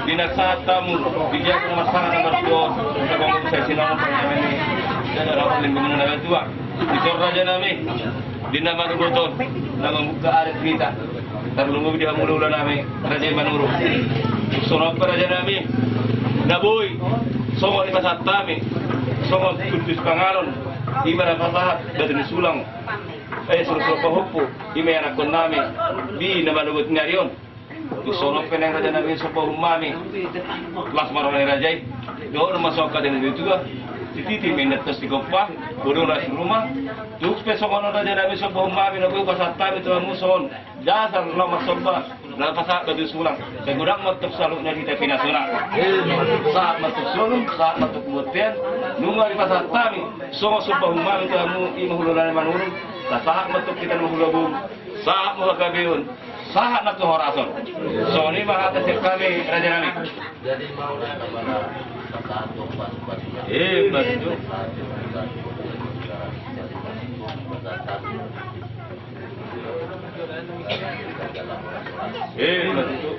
Dinagsatamu, bigyan ko masalah nomor 2 sa kung sa sinong namin ni dan orang lingkungan mengenai tua. Di raja nami, di nama Rubuton, nama muka arit kita. Terlumbu dia mulu nami, raja Manuru. Sonop raja nami, naboy, songo di pasat kami, songo kudus pangaron, ibarat pasahat dari sulang. Suruh pahupu, ibarat kon nami, di nama Rubut ngarion. Sonop peneng raja nami sopo umami, kelas marone rajai, doon masuk ke dalam itu juga. Titi minat tas digopah, bodoh ras rumah. Tuk besok ono raja nabi sopo umami nabi pasat kami tu muson. Dasar lama soba, na pasat batu sulang. Segudang matuk saluknya di TV nasional. Saat matuk sulung, saat matuk butian, nunggu di pasat kami. Sopo umami tu imahululan manurun. Saat matuk kita mahulabung, saat muhakabiun. Saat nak horason. So ini mahat kami raja nabi. Jadi mau kepada satu pas Betul. Betul.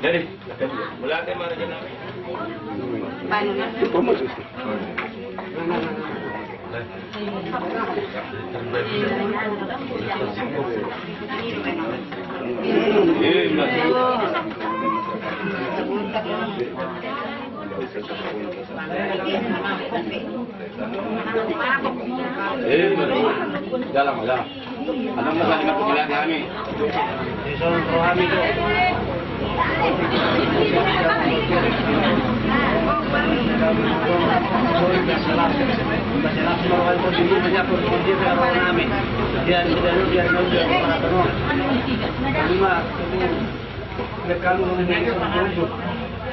Jadi, mulai mana je nak? Dalam. Anak masa lima kecilnya kami. Disuruh kami tu.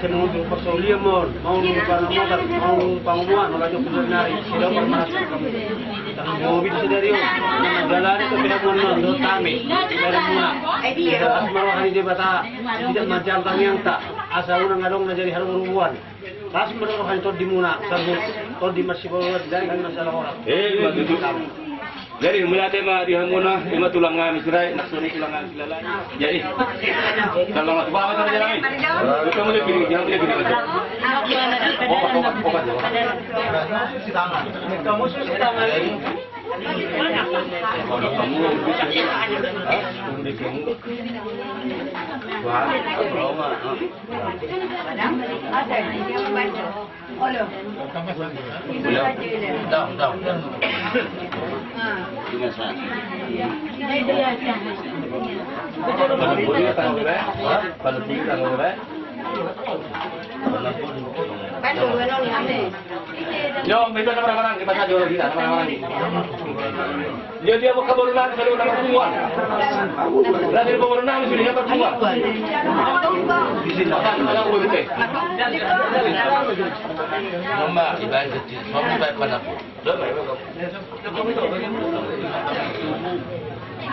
Semuanya persoalan mau pangumuan, mau pangumuan, mau lanjut nari, sudah pernah kami. Mau bidu sedari, jalan itu tidak mau nonton kami, dari semua. Tidak asmara hari dia bata, tidak macam kami yang tak asal orang ngadong jadi harus rubuhan. Pas mereka hanya di mana, kalau di masih bawa dari masalah orang. Begitu. Jadi mulai tema di hamuna, lima tulang kami serai, nak suri tulang kami selalai. Jadi kalau nggak bawa mana jalan ini? Kita mulai pilih, jangan pilih pilih. Obat. Kamu sudah tangan. Kalau kamu Yo, itu nama orang kita saja orang kita, nama orang ini. Dia mau kabur lagi kalau nak pertemuan. Lagi kabur lagi sudah dapat pertemuan. Di sini ada boleh ke? Mama ibarat kecil, mama ibarat panapu.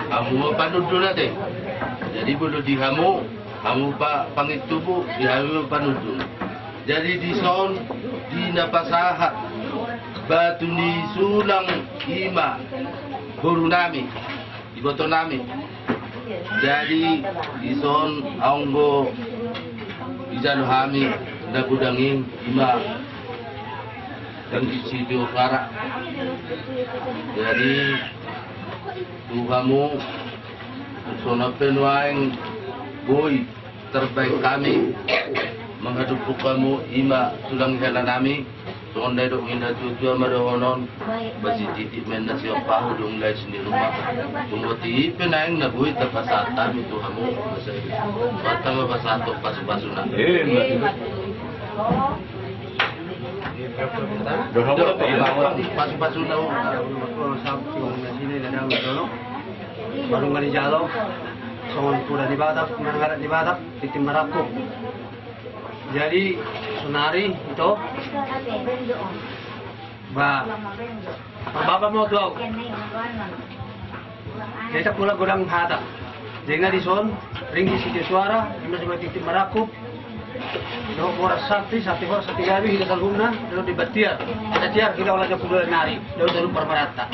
Kamu panudu nanti. Jadi boleh dihamu, kamu pangit tubuh dihamu panudu. Jadi di son di napasahat batu ni sulang ima buru nami di boto nami. Jadi di son anggo di jalu hami da budangin ima dan di situ karak. Jadi Tuhamu sona penuaing boy terbaik kami menghadap kamu ima sulang hela nami sondai dok indah tujuan madahonon basi titik menda siap pahu dong lai sini rumah tunggu ti penaing na buit tapasatan itu kamu basai batang basato pasu na pasu na baru ngali jalo songon pura di Batak, mengarat di Batak, titim Merapu. Jadi sunari itu, bapa mau tuh, jadi pula godang hata. Jangan di son, ring di situ suara, di mana titim Merapu. Dok boras sakti boras sakti gabi kita salguna, lalu di batiar. Ada tiar kita olah jauh dulu nari, lalu permarata.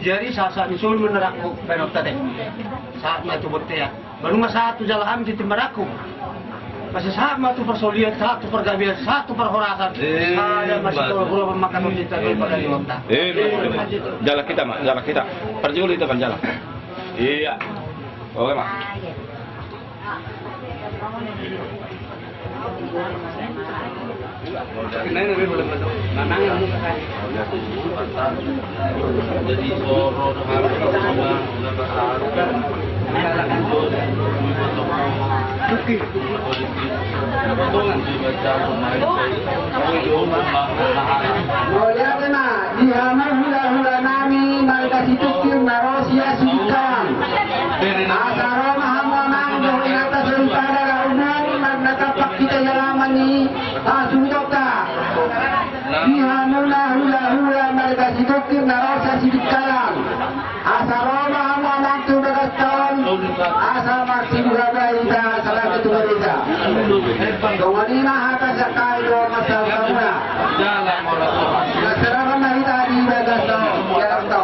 Jadi saat misul menerakku penok tadi. Saat itu bukti ya. Baru masa satu jalan kami di Timaraku. Masasama itu persolian, satu pergabian, satu perhorasan. Ada masih kalau makan kita pada liwata. Jalan kita, Mak. Jalan kita. Perjuli itu kan jalan. Iya. Oke, Mak. Jadi soro Dihamar hula-hula nami mereka situkir narosia sikan asaro mahamamang dohin atas daripada umum nagnatapak kita yalamani asudoka dihamar hula-hula mereka situkir narosia sikan asaro mahamamang tudagaston asal maksib hulaga salah ketua desa kawanina hata sakai do masal kamuna Nasarawan na kita di bagas to, jarang to.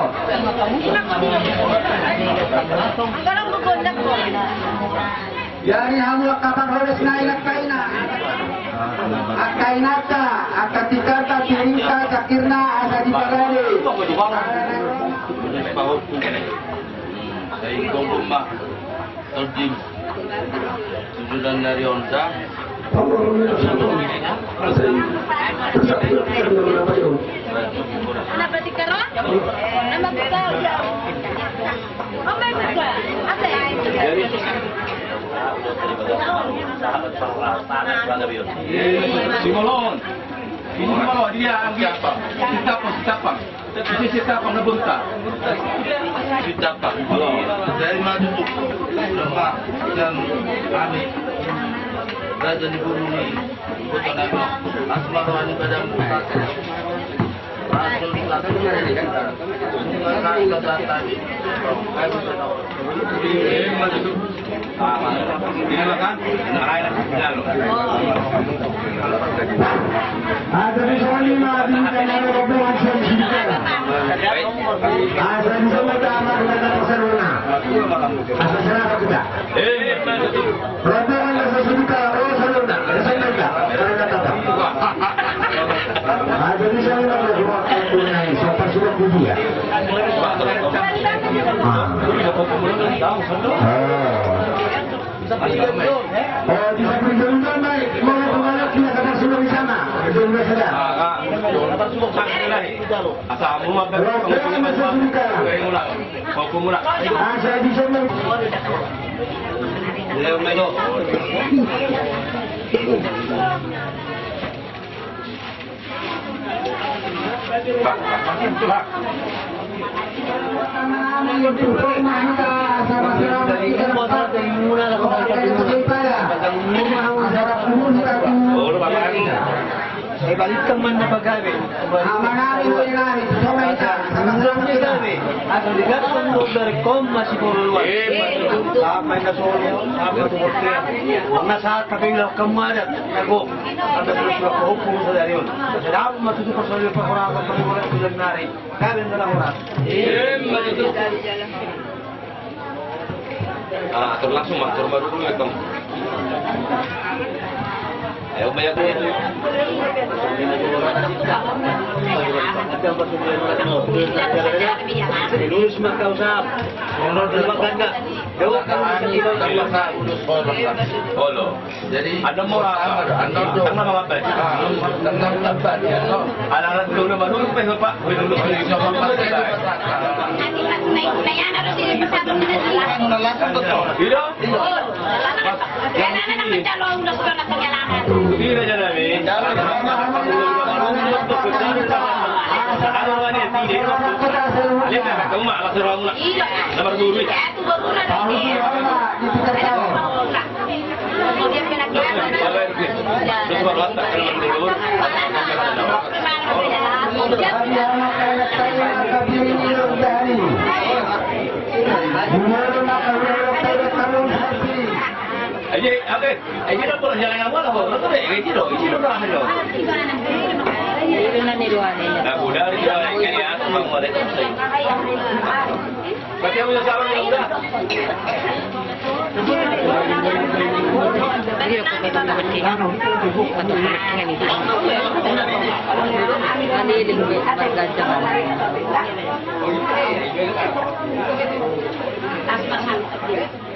Yari hamulak kapan hodes na inak kaina. At kainata, at katikata, piringka, sakirna, asa di pagali. Saya ikut rumah terjim susunan dari onta. Kenapa dikeron? Nama kita. Oh, baik juga. Apa ya? Simolon. Ini mau dia ambil apa? Sitapang. Tapi sitapang na bunta. Sitapang. Dari maju rumah yang kami Raja di bumi Kota Nabi Asmarwani pada muka Rasul Selatan Kami kata tadi Kami tahu Ini makan? Narayan na lalo. Ada di sini mah di kana rombongan sendiri. Ada di sana tama dengan saruna. Asal sana kita. Rombongan sendiri kalau saruna, saruna. Ada di sana ada dua orang yang siapa sudah dia. Oh, bisa berjalan baik. Mau kemana kita akan sudah di sana. Itu sudah sudah. Asamu mah pemula. Saya bisa Leo Melo. Balikan man na paggabi. Atau digatkan mo dari kom masih perluan. Apa yang solo, apa tu bukti. Ang saat kabilang kamadat nago. Ada sudah hukum dari yun. Sedap matutup sa iyo pa kurang pa wala bilang nari. Kaben na lang oras. Atur langsung atur baru dulu ya Tom. Ayo banyak dulu. Lulus makausap. Menurut maganda. Gawa ka Holo. Jadi Ada mo ang mga pet. Tentang tempat ya. Alang dulu naman dulu pa. Dulu Ilo? Hindi na dyan namin. Ano nga niya? Hindi. Alin na, kung makakasara mo na. Namar duro eh. Terus baru atas kalau dulu. Aje, oke. Aje na pula jalan yang mana kok? Betul deh, ini dong lah lo. Nah, udah dia ini aku mau ada. Berarti kamu yang sabar ya udah. Iya, kita berarti Maniling berganjang.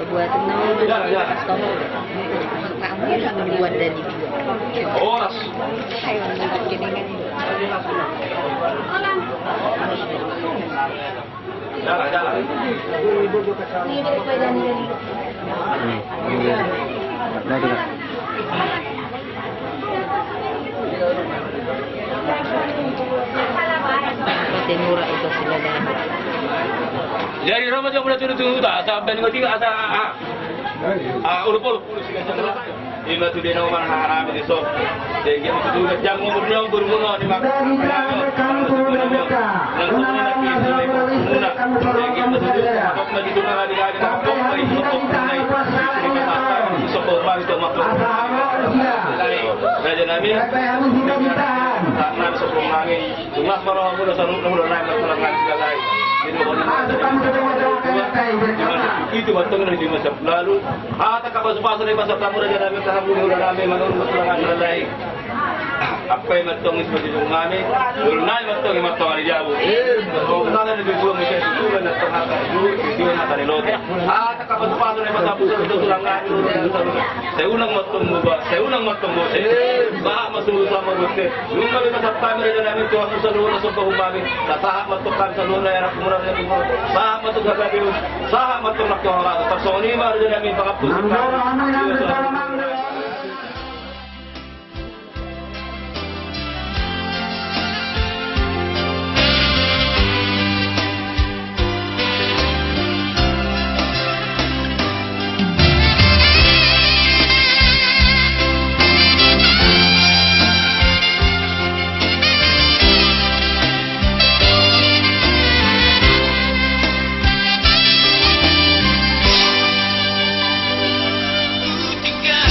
Buat kamu buat dari Oras. Jalan. Murah itu sila dahil. Jadi Rama jauh udah tunggu tak sampai nggak tiga asa urupol Ima tu dia nama haram itu so. Jadi kita tu jam umur dia berumur di mak. Dari jalan kami turun dan buka. Menara nasional berlistrik kami turun dan buka. Apa di rumah lagi ada apa itu Kita kuasa ini. Sokoban itu makhluk. Raja Nabi. Apa yang harus kita ditahan? Karena sokong kami. Rumah kalau aku dah selalu naik masalah segala. Masukkan ke dalam Itu betul kan di masa lalu. Ada kabar pasal di masa kamu Raja Nabi kamu udah Nabi menurut masalah segala. Apa yang matong seperti itu kami. Ulnai matong hari jauh. Kalau kita lebih kurang mesti itu dan tengah itu dia nak dari lot. Ada kabar pasal di masa pusat itu sulang lagi. Saya ulang matong mubah. Sahak masuk sama bukti. Lumba di masa kami Raja Nabi itu aku selalu nasabah umami. Sahak matong kami selalu yang aku murah yang timur. Sahak matong kami. Sahak matong nak yang orang. Personi Raja Nabi pengapus. Tinggal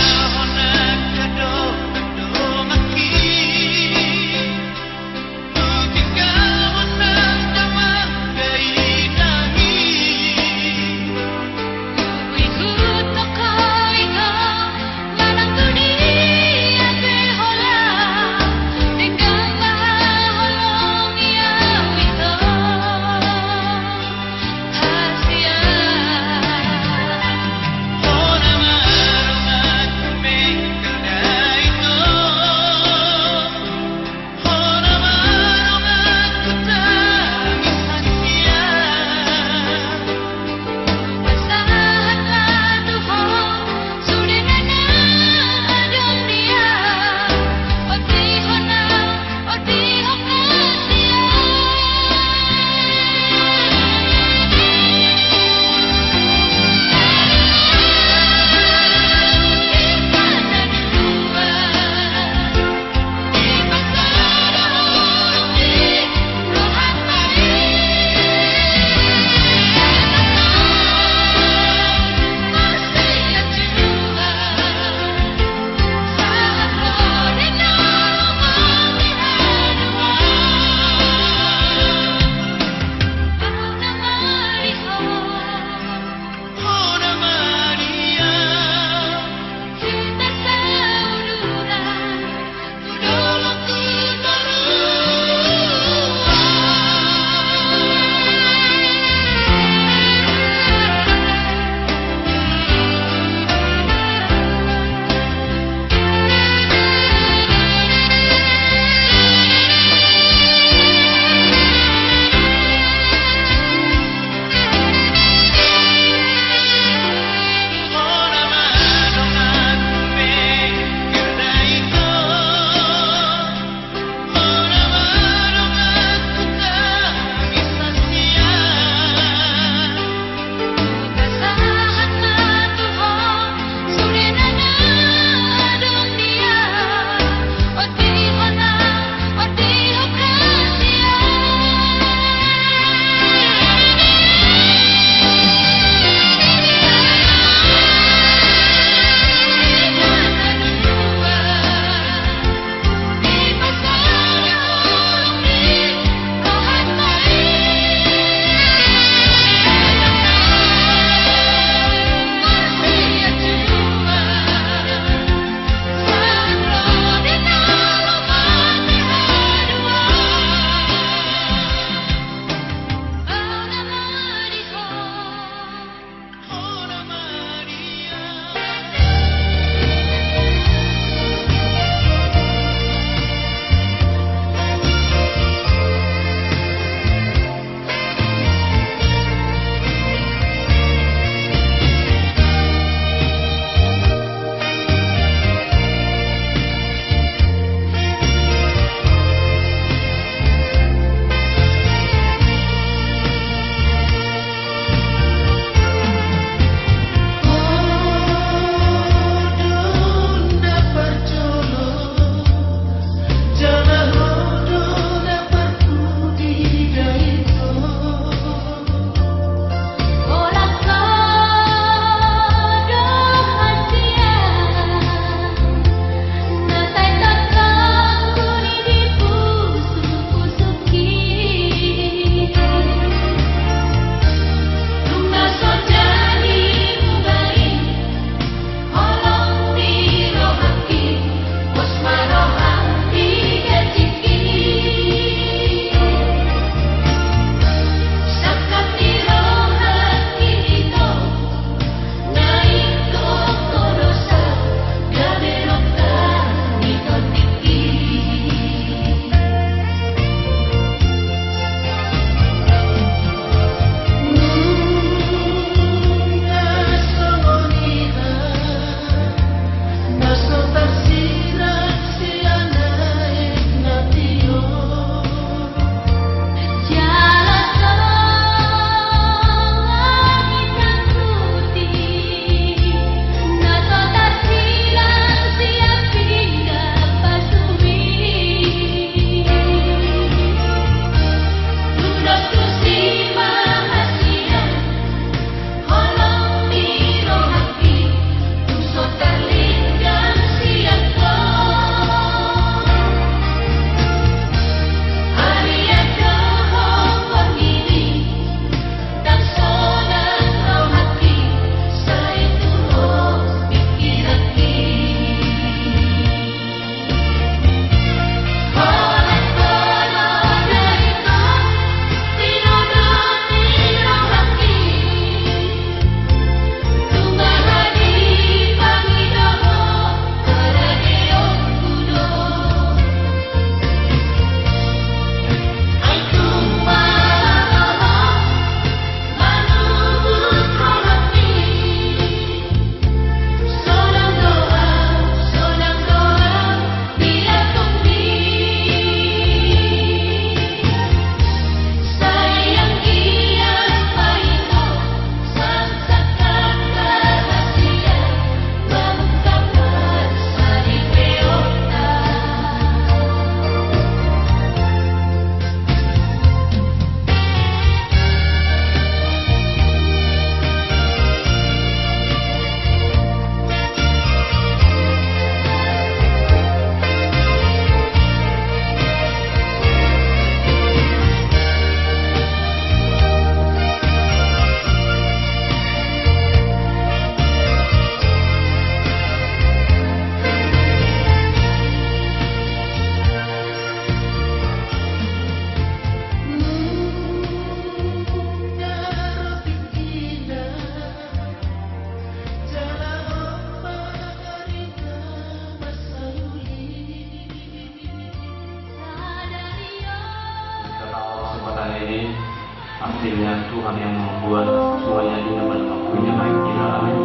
hasilnya Tuhan yang membuat semuanya indah pada waktunya baik kita. Amin.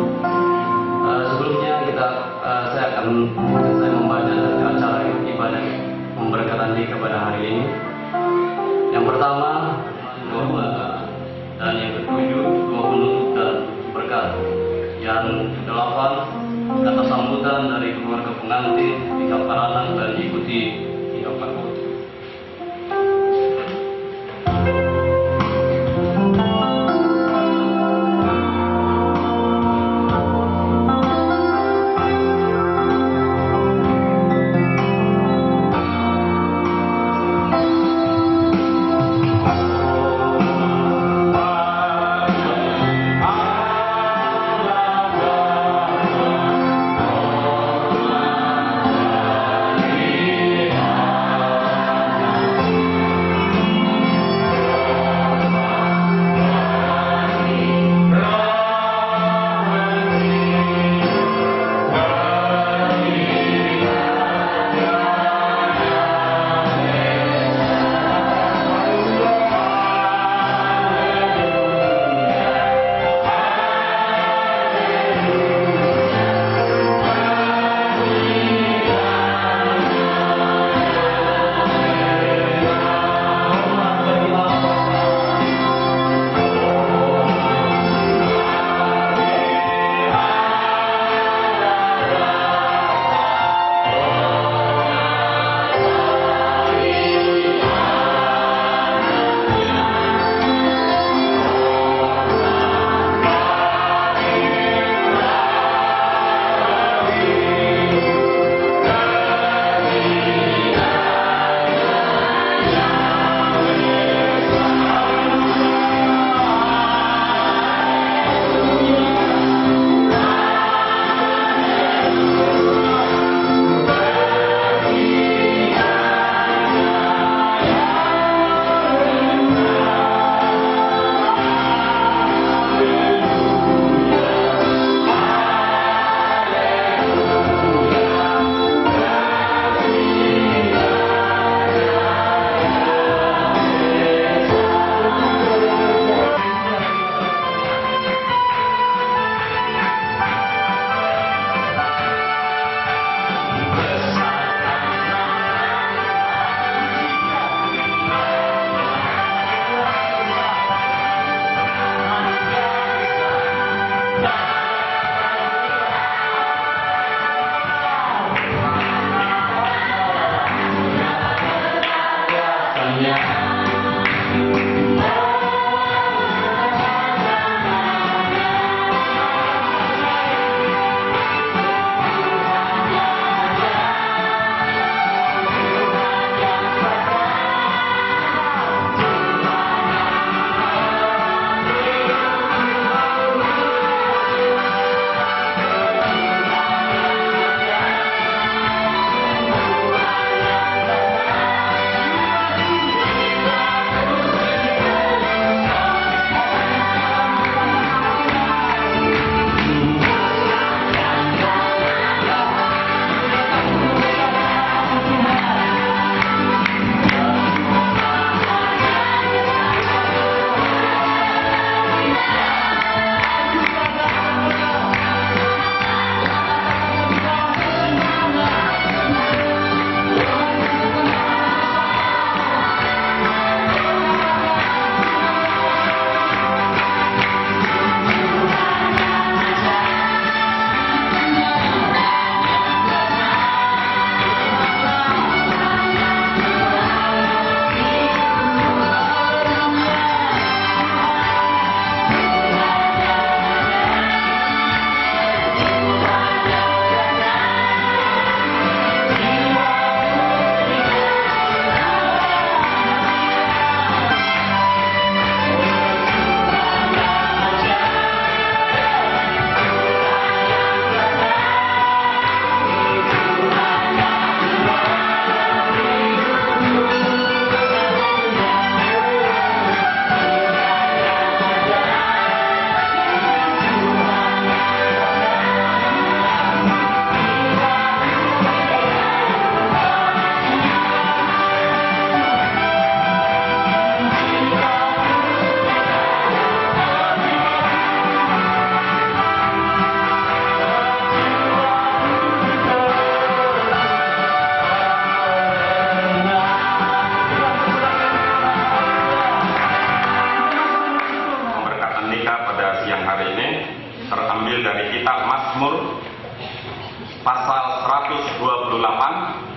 Sebelumnya saya akan membaca dari acara ibadah pemberkatan kepada hari ini. Yang pertama doa, dan yang ketujuh doa penutup dan berkat. Yang kedelapan kata sambutan dari keluarga pengantin di kaparanan dan diikuti hingga pakut. Yeah.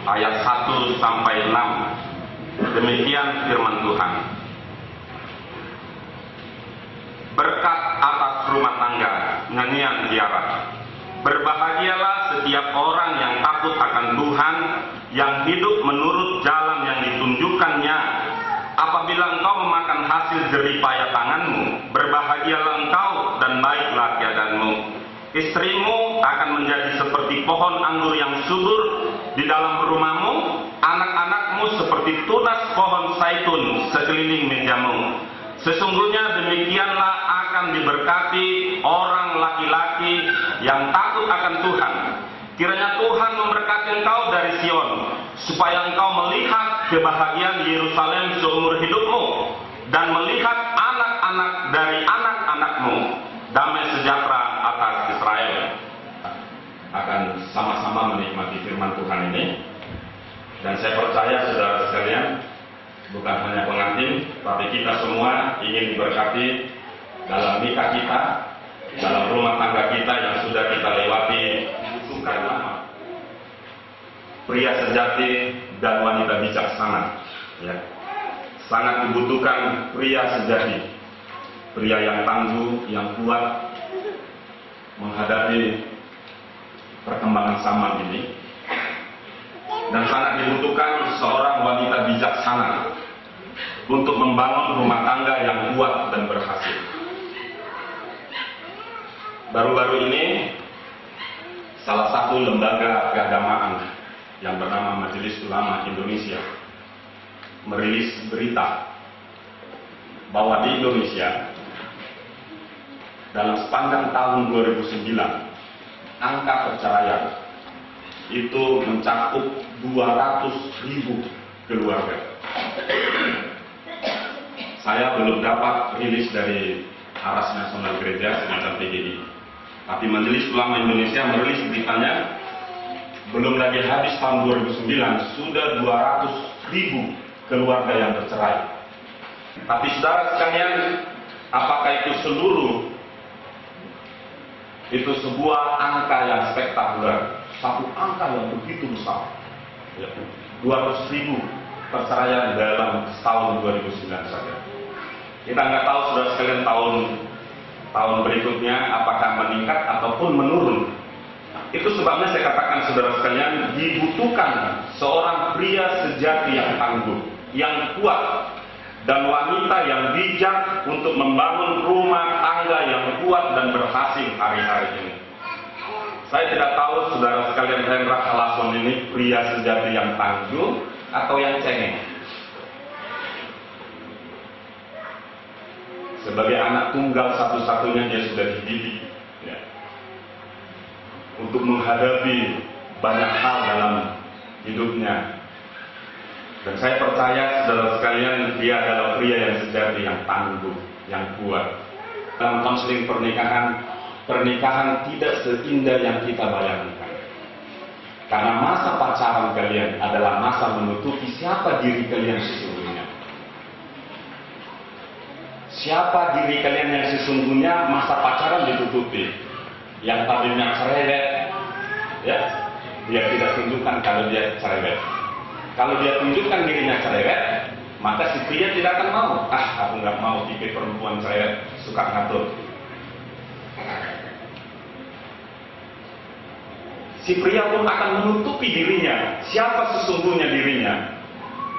ayat 1 sampai 6. Demikian firman Tuhan. Berkat atas rumah tangga, nyanyian ziarah. Berbahagialah setiap orang yang takut akan Tuhan, yang hidup menurut jalan yang ditunjukkannya. Apabila engkau memakan hasil jerih payah tanganmu, berbahagialah engkau dan baiklah keadaanmu. Istrimu akan menjadi seperti pohon anggur yang subur di dalam rumahmu, anak-anakmu seperti tunas pohon zaitun sekeliling mejamu. Sesungguhnya demikianlah akan diberkati orang laki-laki yang takut akan Tuhan. Kiranya Tuhan memberkati engkau dari Sion, supaya engkau melihat kebahagiaan Yerusalem seumur hidupmu, dan melihat anak-anak dari anak-anakmu, damai sejahtera atas Israel. Akan sama-sama menikmati firman Tuhan ini. Dan saya percaya saudara sekalian, bukan hanya pengantin, tapi kita semua ingin diberkati dalam nikah kita, dalam rumah tangga kita yang sudah kita lewati bukan lama. Pria sejati dan wanita bijaksana, ya. Sangat dibutuhkan pria sejati, pria yang tangguh, yang kuat menghadapi perkembangan zaman ini. Dan sangat dibutuhkan seorang wanita bijaksana untuk membangun rumah tangga yang kuat dan berhasil. Baru-baru ini, salah satu lembaga keagamaan yang bernama Majelis Ulama Indonesia merilis berita bahwa di Indonesia dalam sepanjang tahun 2009 angka perceraian itu mencakup 200.000 keluarga. Saya belum dapat rilis dari Aras Nasional Gereja semacam PGI, tapi Majelis Ulama Indonesia merilis beritanya, belum lagi habis tahun 2009 sudah 200.000 keluarga yang bercerai. Tapi saudara sekalian, apakah itu seluruh? Itu sebuah angka yang spektakuler, satu angka yang begitu besar. 200.000 perceraian dalam tahun 2009 saja. Kita nggak tahu saudara sekalian tahun berikutnya apakah meningkat ataupun menurun. Itu sebabnya saya katakan saudara sekalian, dibutuhkan seorang pria sejati yang tangguh, yang kuat, dan wanita yang bijak untuk membangun rumah tangga yang kuat dan berhasil hari-hari ini. Saya tidak tahu saudara sekalian, Hendra Kalason ini pria sejati yang tangguh atau yang cengeng. Sebagai anak tunggal satu-satunya dia sudah dididik, ya, untuk menghadapi banyak hal dalam hidupnya. Dan saya percaya saudara sekalian, dia adalah pria yang sejati, yang tangguh, yang kuat. Dalam konseling pernikahan tidak seindah yang kita bayangkan. Karena masa pacaran kalian adalah masa menutupi siapa diri kalian sesungguhnya. Siapa diri kalian yang sesungguhnya, masa pacaran ditutupi. Yang tadinya cerewet, ya, dia tidak tunjukkan kalau dia cerewet. Kalau dia tunjukkan dirinya cerewet, maka si pria tidak akan mau. Aku nggak mau tipe perempuan cerewet, suka ngatur. Si pria pun akan menutupi dirinya, siapa sesungguhnya dirinya.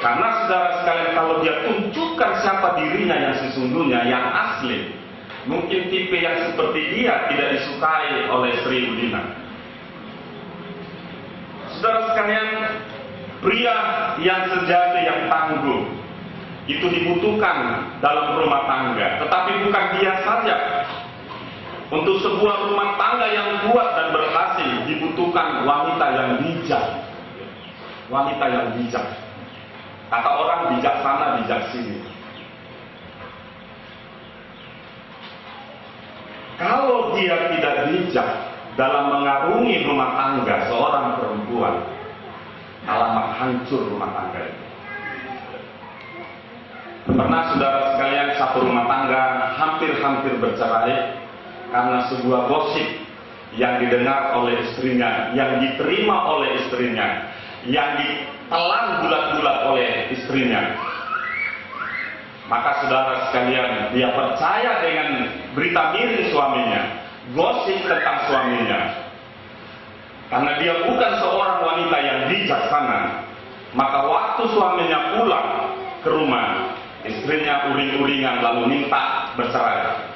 Karena saudara sekalian, kalau dia tunjukkan siapa dirinya yang sesungguhnya, yang asli, mungkin tipe yang seperti dia tidak disukai oleh Sri Udina. Saudara sekalian, pria yang sejati, yang tangguh, itu dibutuhkan dalam rumah tangga. Tetapi bukan dia saja. Untuk sebuah rumah tangga yang kuat dan berhasil, dibutuhkan wanita yang bijak. Wanita yang bijak. Kata orang, bijaksana, bijaksini. Kalau dia tidak bijak dalam mengarungi rumah tangga seorang perempuan, alamat hancur rumah tangga itu. Pernah saudara sekalian, satu rumah tangga hampir-hampir bercerai karena sebuah gosip yang didengar oleh istrinya, yang diterima oleh istrinya, yang ditelan bulat-bulat oleh istrinya. Maka saudara sekalian, dia percaya dengan berita miring suaminya, gosip tentang suaminya. Karena dia bukan seorang wanita yang bijaksana, maka waktu suaminya pulang ke rumah, istrinya uring-uringan lalu minta bercerai.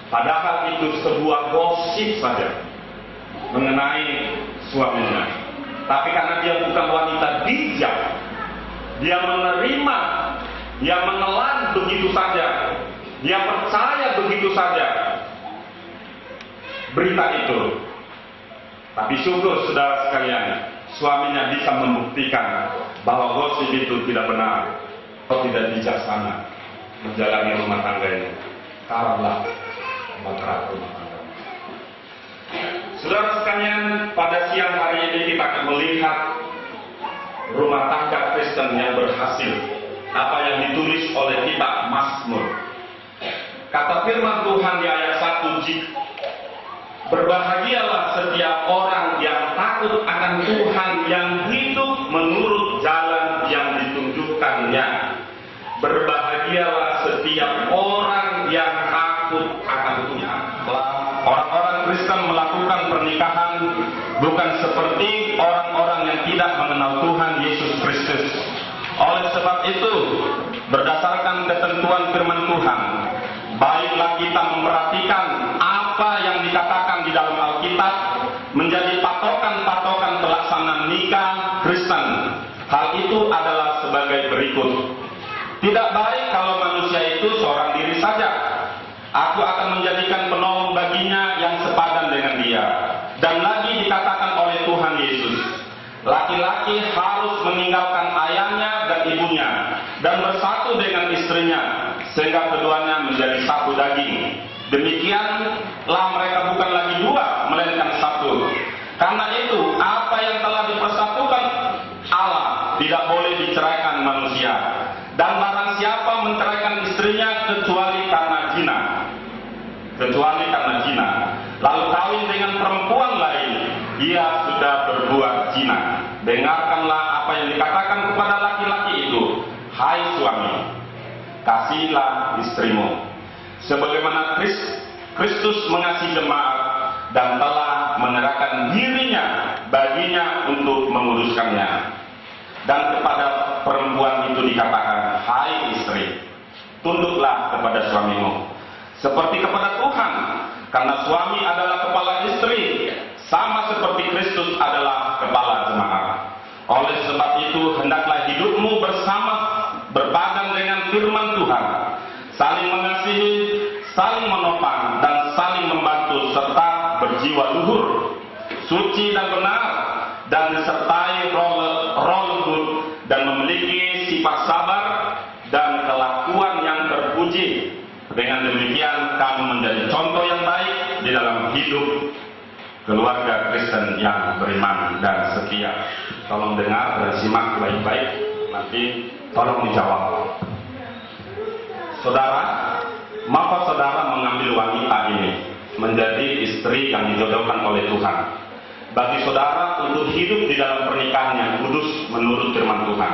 Padahal itu sebuah gosip saja mengenai suaminya. Tapi karena dia bukan wanita bijak, dia menerima, dia menelan begitu saja, dia percaya begitu saja berita itu. Tapi syukur saudara sekalian, suaminya bisa membuktikan bahwa gosip itu tidak benar atau tidak bijaksana menjalani rumah tangga ini. Kalah maka rumah tangga. Saudara sekalian, pada siang hari ini kita akan melihat rumah tangga Kristen yang berhasil. Apa yang ditulis oleh kitab Mazmur. Kata firman Tuhan di ayat 1, berbahagialah setiap orang yang takut akan Tuhan, yang hidup menurut jalan yang ditunjukkannya. Berbahagialah setiap orang yang takut akan Tuhan. Orang-orang Kristen melakukan pernikahan bukan seperti orang-orang yang tidak mengenal Tuhan Yesus Kristus. Oleh sebab itu, berdasarkan ketentuan firman Tuhan, baiklah kita memperhatikan apa yang dikatakan di dalam Alkitab menjadi patokan-patokan pelaksanaan nikah Kristen. Hal itu adalah sebagai berikut. Tidak baik kalau manusia itu seorang diri saja. Aku akan menjadikan penolong baginya yang sepadan dengan dia. Dan lagi dikatakan oleh Tuhan Yesus, laki-laki harus meninggalkan ayahnya dan ibunya dan bersatu dengan istrinya, sehingga keduanya menjadi satu daging. Demikianlah mereka bukan lagi dua, melainkan satu. Karena itu, apa yang telah dipersatukan Allah tidak boleh diceraikan manusia. Dan barang siapa menceraikan istrinya kecuali karena zina, lalu kawin dengan perempuan lain, ia sudah berbuat zina. Dengarkanlah apa yang dikatakan kepada laki-laki itu, hai suami, kasihilah istrimu, sebagaimana Kristus mengasihi jemaat dan telah menyerahkan dirinya baginya untuk menguruskannya. Dan kepada perempuan itu dikatakan, hai istri, tunduklah kepada suamimu, seperti kepada Tuhan, karena suami adalah kepala istri, sama seperti Kristus adalah kepala jemaat. Oleh sebab itu, hendaklah hidupmu bersama berbadan dengan firman Tuhan, saling mengasihi, saling menopang, dan saling membantu, serta berjiwa luhur, suci dan benar, dan disertai roh lembut, dan memiliki sifat sabar dan kelakuan yang terpuji. Dengan demikian kamu menjadi contoh yang baik di dalam hidup keluarga Kristen yang beriman dan setia. Tolong dengar dan simak baik-baik, nanti tolong dijawab. Saudara, maka saudara mengambil wanita ini menjadi istri yang dijodohkan oleh Tuhan. Bagi saudara untuk hidup di dalam pernikahan yang kudus menurut firman Tuhan.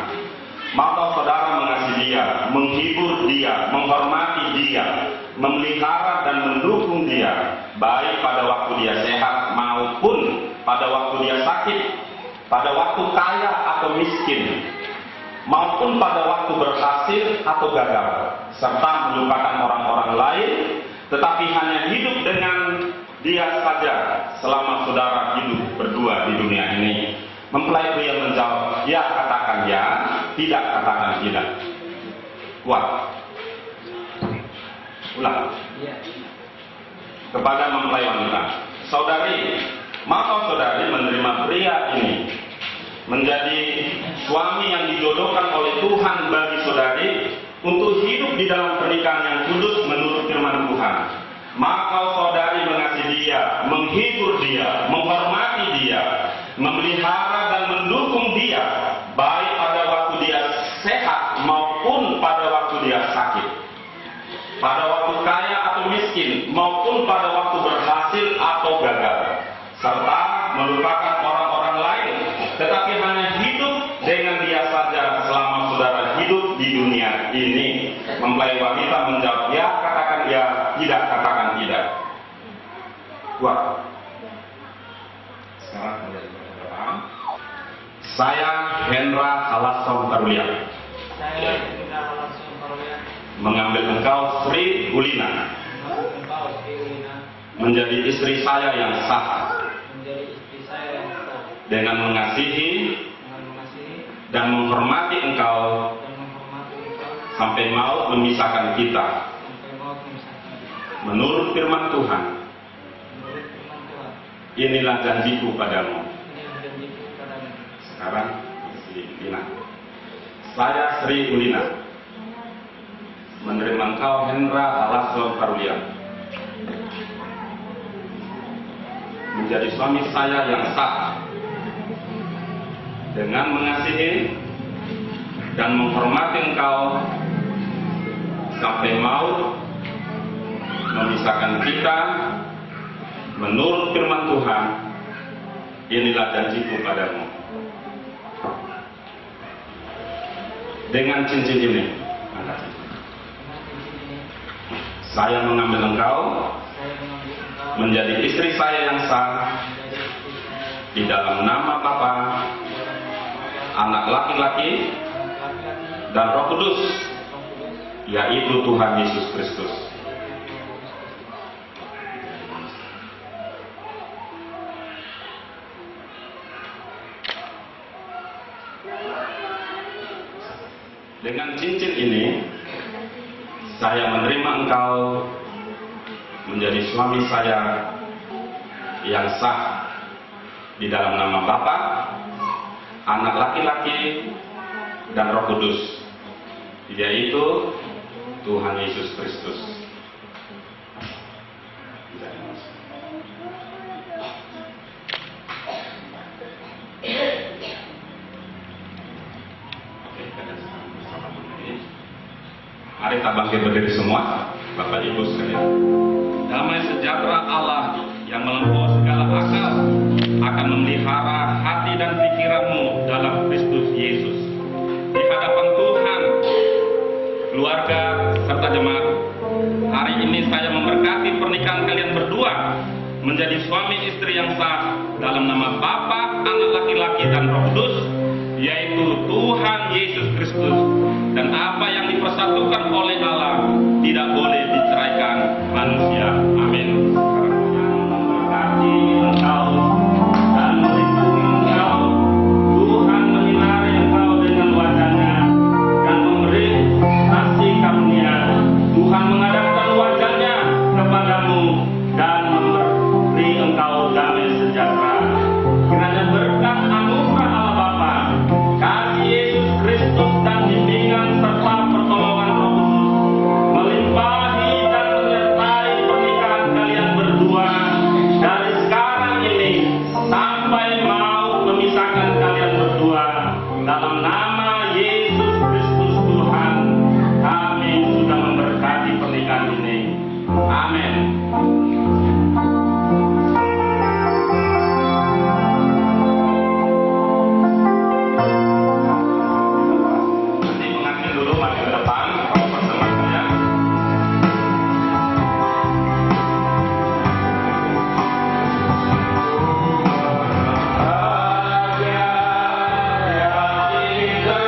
Maka saudara mengasihi dia, menghibur dia, menghormati dia, memelihara dan mendukung dia, baik pada waktu dia sehat maupun pada waktu dia sakit, pada waktu kaya atau miskin, maupun pada waktu berhasil atau gagal, serta melupakan orang-orang lain, tetapi hanya hidup dengan dia saja selama saudara hidup berdua di dunia ini. Mempelai pria menjawab, ya katakan ya, tidak katakan tidak. Kuat. Ulang. Kepada mempelai wanita, saudari, maka saudari menerima pria ini menjadi suami yang dijodohkan oleh Tuhan bagi saudari untuk hidup di dalam pernikahan yang kudus menurut firman Tuhan. Maka saudari mengasihi dia, menghibur dia, menghormati dia, memelihara dan mendukung dia, baik pada waktu dia sehat maupun pada waktu dia sakit, pada waktu kaya atau miskin maupun pada waktu berhasil atau gagal, serta melupakan orang-orang lain, tetapi hanya tidak, katakan tidak. Kuat. Sekarang kembali ke depan. Saya Hendra Halasson Tarulia. Saya Hendra Halasson Tarulia. Mengambil engkau Sri Ulina menjadi istri saya yang sah, dengan mengasihi dan menghormati engkau sampai maut memisahkan kita. Menurut firman Tuhan, inilah janjiku padamu. Sekarang Sri Ulina. Saya Sri Ulina menerima engkau Hendra Halasson Tarulia menjadi suami saya yang sah, dengan mengasihi dan menghormati engkau sampai maut memisahkan kita. Menurut firman Tuhan, inilah janjiku padamu. Dengan cincin ini, saya mengambil engkau menjadi istri saya yang sah di dalam nama Bapa, Anak laki-laki, dan Roh Kudus, yaitu Tuhan Yesus Kristus. Dengan cincin ini, saya menerima engkau menjadi suami saya yang sah di dalam nama Bapa, Anak laki-laki, dan Roh Kudus, yaitu Tuhan Yesus Kristus. Mari kita bangkit berdiri semua, Bapak Ibu sekalian. Damai sejahtera Allah yang melampaui segala akal akan memelihara hati dan pikiranmu dalam Kristus Yesus. Di hadapan Tuhan, keluarga, serta jemaat, hari ini saya memberkati pernikahan kalian berdua menjadi suami istri yang sah dalam nama Bapa, Anak laki-laki, dan Roh Kudus, yaitu Tuhan Yesus Kristus. Dan apa yang dipersatukan oleh Allah tidak boleh diceraikan manusia. Amin. Memberkati engkau dan melindungi engkau. Tuhan menyinari engkau dengan wajahnya dan memberi kasih karunia. Tuhan menghadapkan wajahnya kepadamu dan memberi engkau damai sejahtera. Kiranya berkat anugerah Allah Bapa, kasih Yesus Kristus, dan bimbingan serta pertolongan Roh Kudus melimpahi dan menyertai pernikahan kalian berdua dari sekarang ini sampai maut memisahkan kalian berdua. Dalam nama Yesus Kristus Tuhan, kami sudah memberkati pernikahan ini. Amin. Yeah.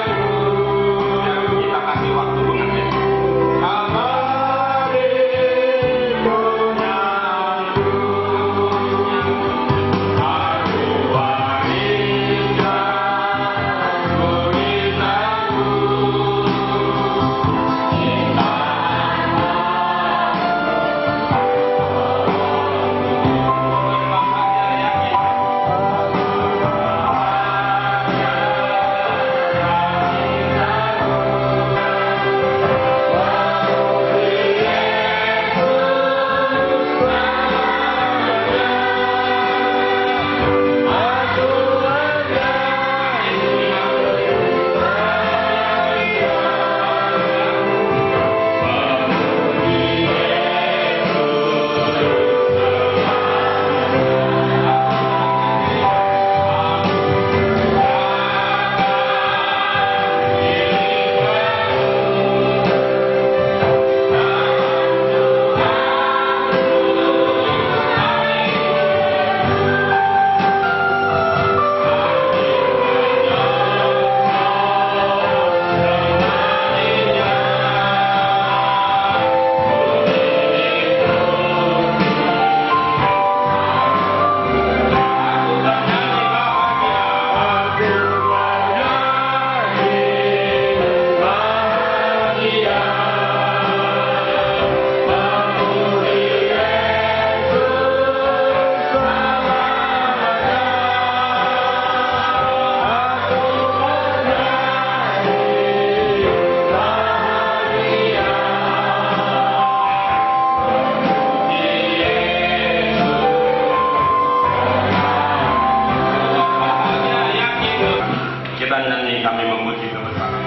kita nyanyi, kami memuji kebesaran.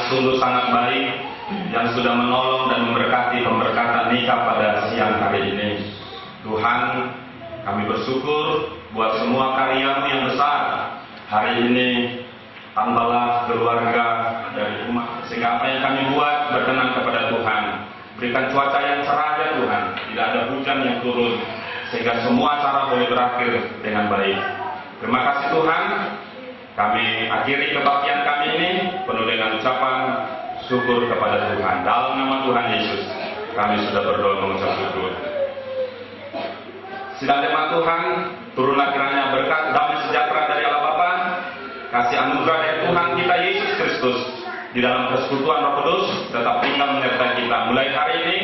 Sungguh sangat baik yang sudah menolong dan memberkati pemberkatan nikah pada siang hari ini. Tuhan, kami bersyukur buat semua karya-Mu yang besar. Hari ini tambahlah keluarga dari umat, sehingga apa yang kami buat berkenan kepada Tuhan. Berikan cuaca yang cerah ya Tuhan, tidak ada hujan yang turun, sehingga semua acara boleh berakhir dengan baik. Terima kasih Tuhan. Kami akhiri kebaktian kami ini penuh dengan ucapan syukur kepada Tuhan. Dalam nama Tuhan Yesus, kami sudah berdoa mengucap syukur. Sidang jemaat Tuhan, turunlah kiranya berkat damai sejahtera dari Allah Bapa, kasih anugerah dari Tuhan kita Yesus Kristus di dalam persekutuan Roh Kudus tetap tinggal menyertai kita mulai hari ini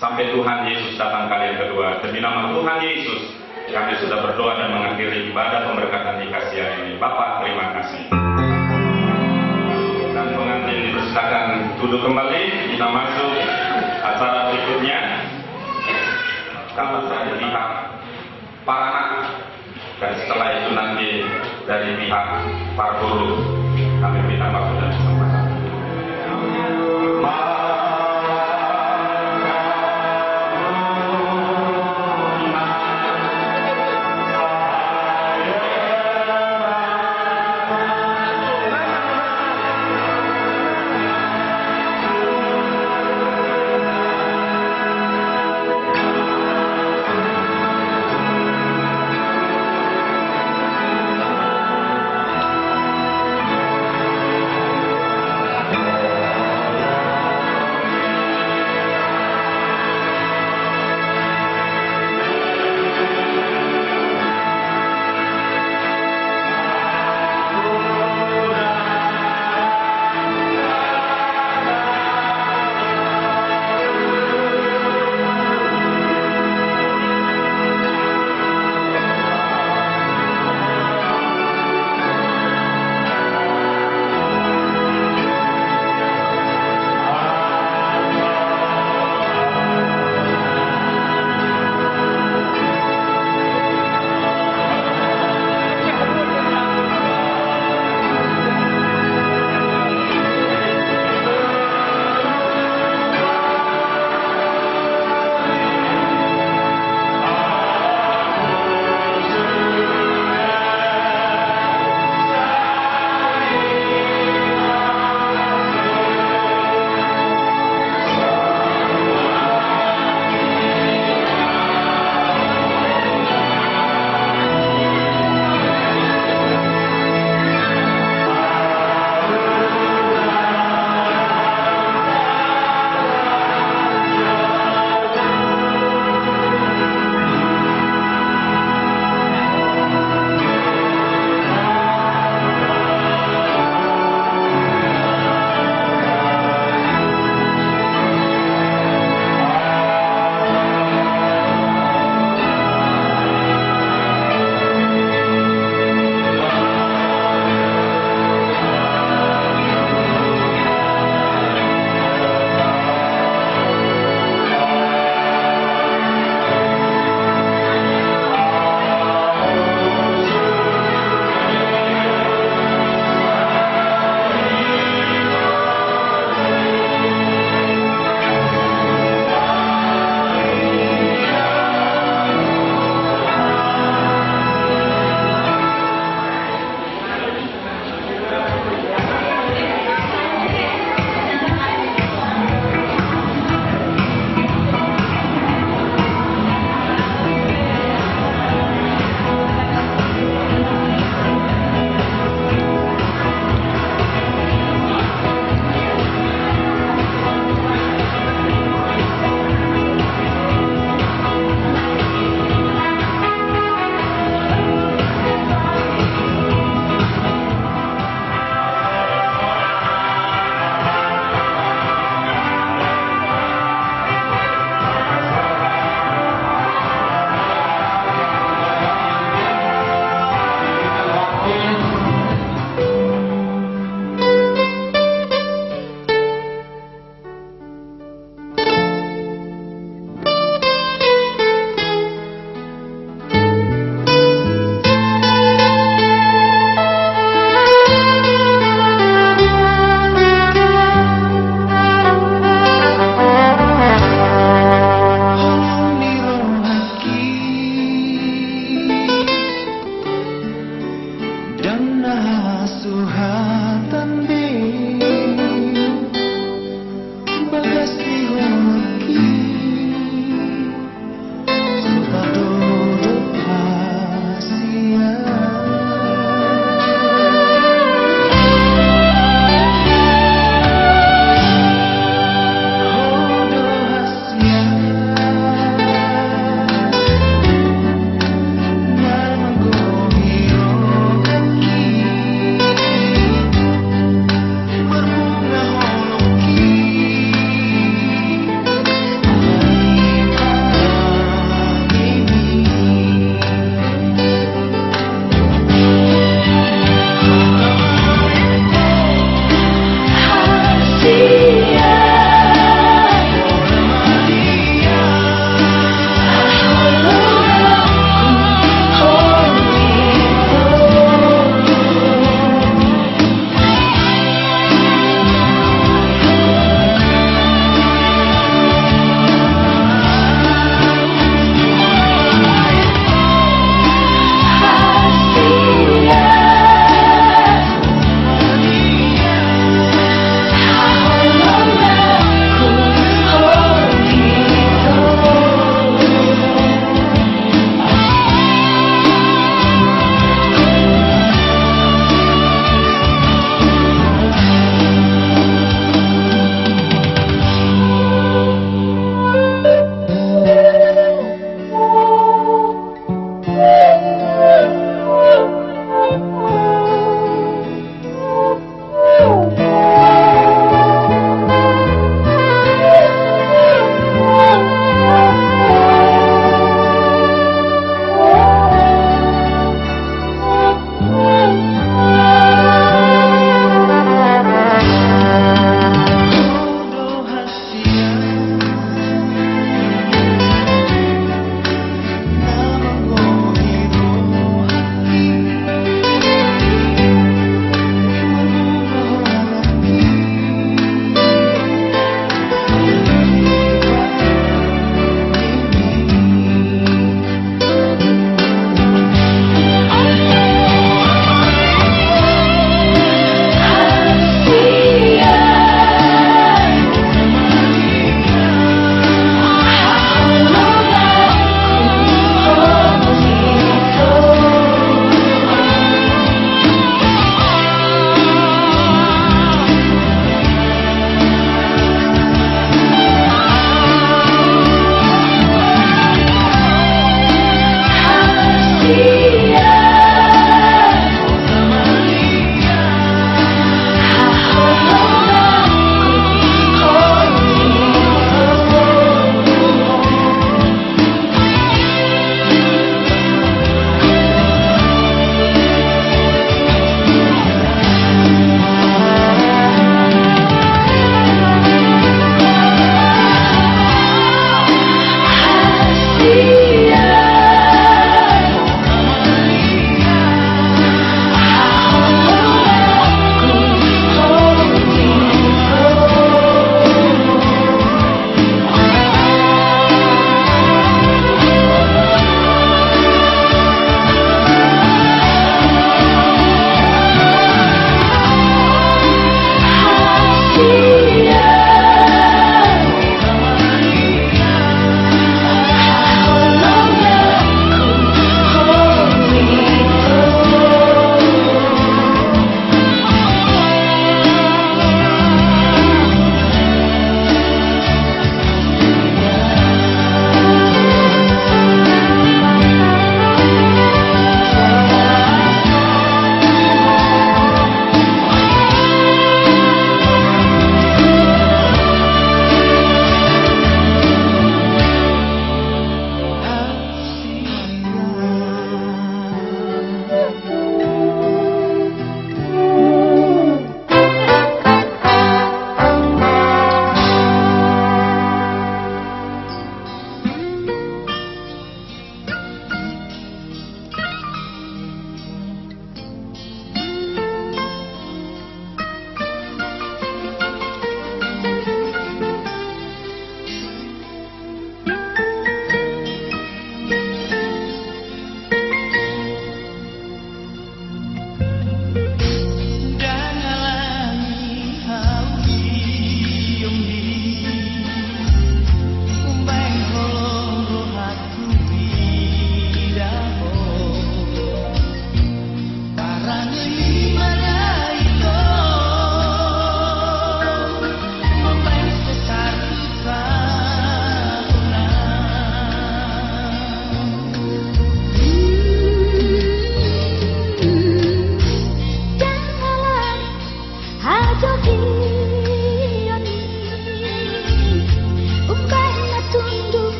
sampai Tuhan Yesus datang kali yang kedua. Demi nama Tuhan Yesus, kami sudah berdoa dan mengakhiri ibadah pemberkatan nikah siang ini. Bapak, terima kasih. Dan pengantin dipersilakan duduk kembali. Kita masuk acara berikutnya. Kalau dari pihak para anak, dan setelah itu nanti dari pihak para guru, kami minta waktu dan kesempatan.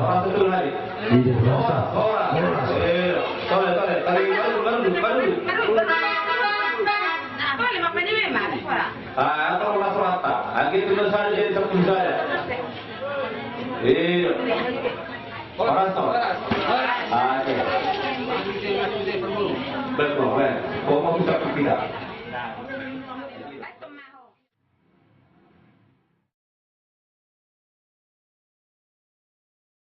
orang betul hari. Orang. Tole. Tali baru. Atau orang rata. Lagi itu saja jadi sepuluh saya. Iya. Orang tahu. Oke. Betul, kau mau bisa tidak?